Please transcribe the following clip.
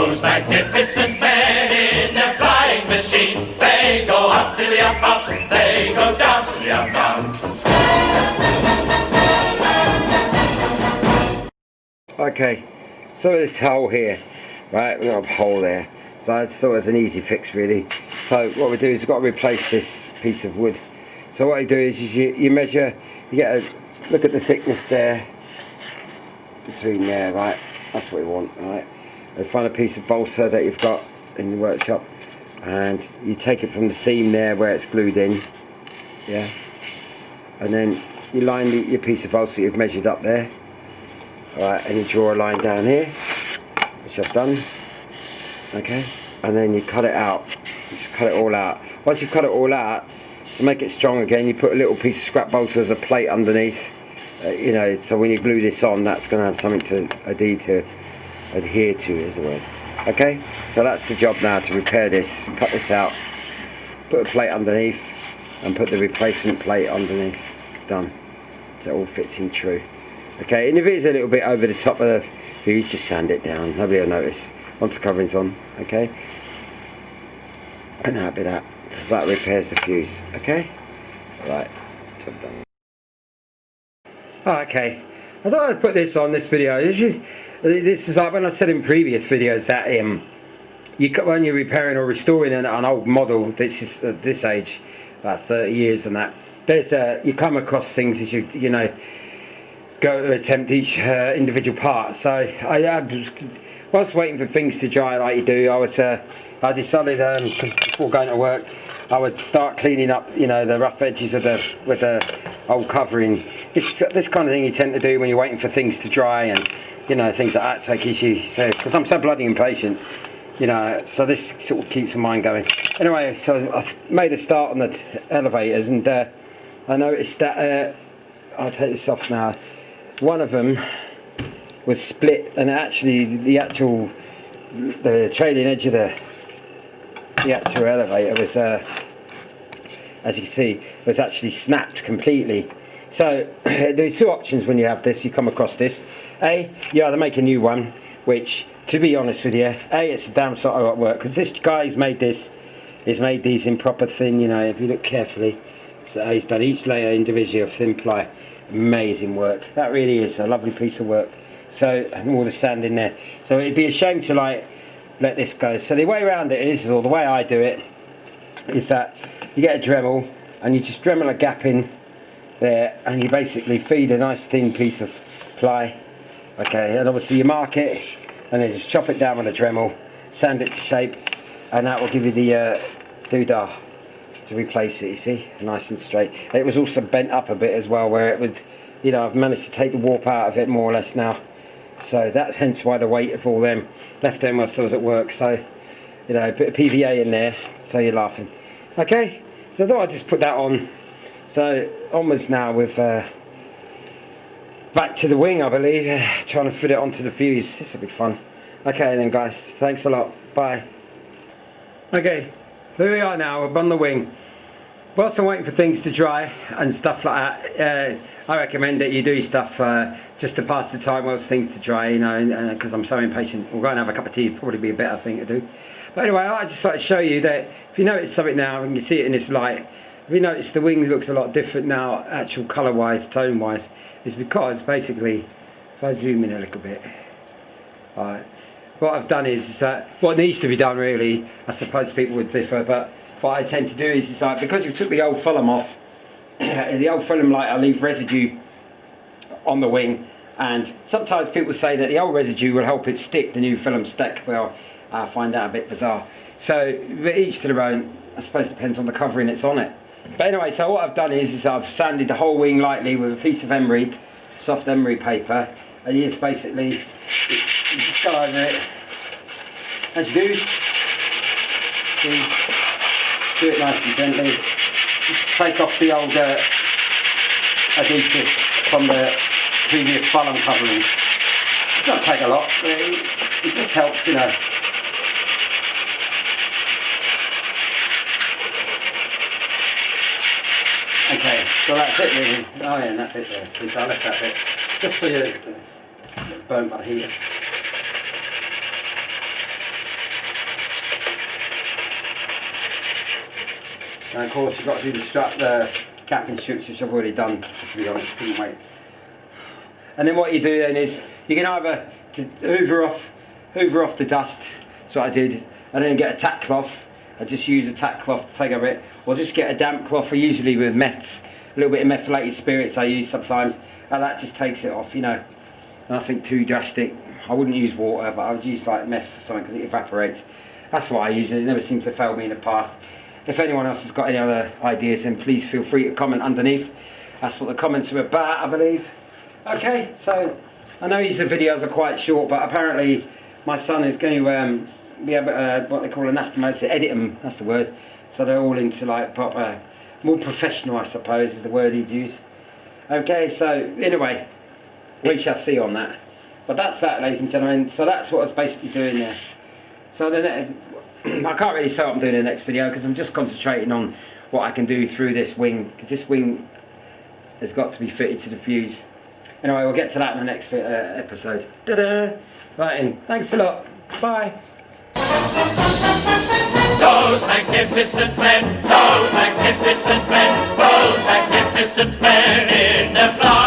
those magnificent men in their flying machines. They go up to the up, up, they go down to the up, down. Okay, so this hole here, right, we've got a hole there. So I thought it was an easy fix really. So what we do is we've got to replace this piece of wood. So what you do is you measure, you get a look at the thickness there, between there, right, that's what you want, right. And find a piece of balsa that you've got in the workshop, and you take it from the seam there where it's glued in, yeah, and then you line your piece of balsa you've measured up there, alright, and you draw a line down here, which I've done, okay, and then you cut it out, just cut it all out. Once you've cut it all out, to make it strong again, you put a little piece of scrap balsa as a plate underneath, you know, so when you glue this on, that's going to have something to adhere to is the word. Okay, so that's the job now, to repair this. Cut this out, put a plate underneath, and put the replacement plate underneath. Done. So it all fits in true. Okay, and if it is a little bit over the top of the fuse, just sand it down. Nobody will notice once the covering's on. Okay, and that'll be that. So that repairs the fuse. Okay, right, job done. Okay, I thought I'd put this on this video. This is like when I said in previous videos that when you're repairing or restoring an old model, this is at this age, about 30 years and that, there's you come across things as you know go to attempt each individual part. So whilst waiting for things to dry like you do, I decided before going to work I would start cleaning up, you know, the rough edges with the old covering. It's this kind of thing you tend to do when you're waiting for things to dry, and you know, things like that. So because I'm so bloody impatient, you know, so this sort of keeps my mind going. Anyway, so I made a start on the elevators, and I noticed that I'll take this off now. One of them was split, and actually the trailing edge of the actual elevator was, as you can see, was actually snapped completely. So there's two options when you have this. You come across this. You either make a new one, which, to be honest with you, it's a damn sight of work, because this guy's made this. He's made these in proper thin. You know, if you look carefully, so he's done each layer individually of thin ply. Amazing work. That really is a lovely piece of work. So, and all the sand in there. So it'd be a shame to like let this go. So the way around it is, or the way I do it, is that you get a Dremel and you just Dremel a gap in there, and you basically feed a nice thin piece of ply. Okay, and obviously you mark it, and then just chop it down with a Dremel, sand it to shape, and that will give you the doodah to replace it. You see, nice and straight. It was also bent up a bit as well, where it would, you know, I've managed to take the warp out of it more or less now. So that's hence why the weight of all them left them whilst I was at work. So, you know, a bit of PVA in there, so you're laughing. Okay, so I thought I'd just put that on. So onwards now with back to the wing, I believe, trying to fit it onto the fuse. This will be fun. Okay then guys, thanks a lot, bye. Okay, so here we are now, we're on the wing. Whilst I'm waiting for things to dry and stuff like that, I recommend that you do stuff just to pass the time whilst things to dry, you know, because I'm so impatient. We'll go and have a cup of tea, probably be a better thing to do. But anyway, I'd just like to show you that if you notice something now, and you see it in this light, if you notice the wing looks a lot different now, actual colour wise, tone wise, is because basically, if I zoom in a little bit, alright, what I've done is what needs to be done really, I suppose people would differ, but what I tend to do is like, because we took the old film off, the old film, like, I leave residue on the wing, and sometimes people say that the old residue will help it stick, the new film stick. Well, I find that a bit bizarre. So each to their own, I suppose, depends on the covering that's on it. But anyway, so what I've done is I've sanded the whole wing lightly with a piece of emery, soft emery paper, and you just basically you just go over it as you do. Do it nice and gently. Just take off the old adhesive from the previous funnel covering. It doesn't take a lot, but it just helps, you know. Okay, so that's it really. Oh yeah, and that bit there. So I left that bit just for you, burnt by the heat. And of course you've got to do the capping strips, which I've already done, to be honest, couldn't wait. And then what you do then is, you can either hoover off the dust, that's what I did, and then get a tack cloth. I just use a tack cloth to take over it, or just get a damp cloth, or usually with meths, a little bit of methylated spirits I use sometimes, and that just takes it off, you know. Nothing too drastic. I wouldn't use water, but I would use like meths or something because it evaporates. That's what I use, and it never seems to fail me in the past. If anyone else has got any other ideas, then please feel free to comment underneath. That's what the comments are about, I believe. Okay, so I know these videos are quite short, but apparently my son is going to be able to, what they call anastomosis, edit them, that's the word. So they're all into like proper, more professional I suppose is the word he'd use. Okay, so anyway, we shall see on that. But that's that, ladies and gentlemen, so that's what I was basically doing there. So then, I can't really say what I'm doing in the next video because I'm just concentrating on what I can do through this wing, because this wing has got to be fitted to the fuse. Anyway, we'll get to that in the next episode. Ta-da! Right then, thanks a lot. Bye. Those magnificent men, those magnificent men, those magnificent men in the flying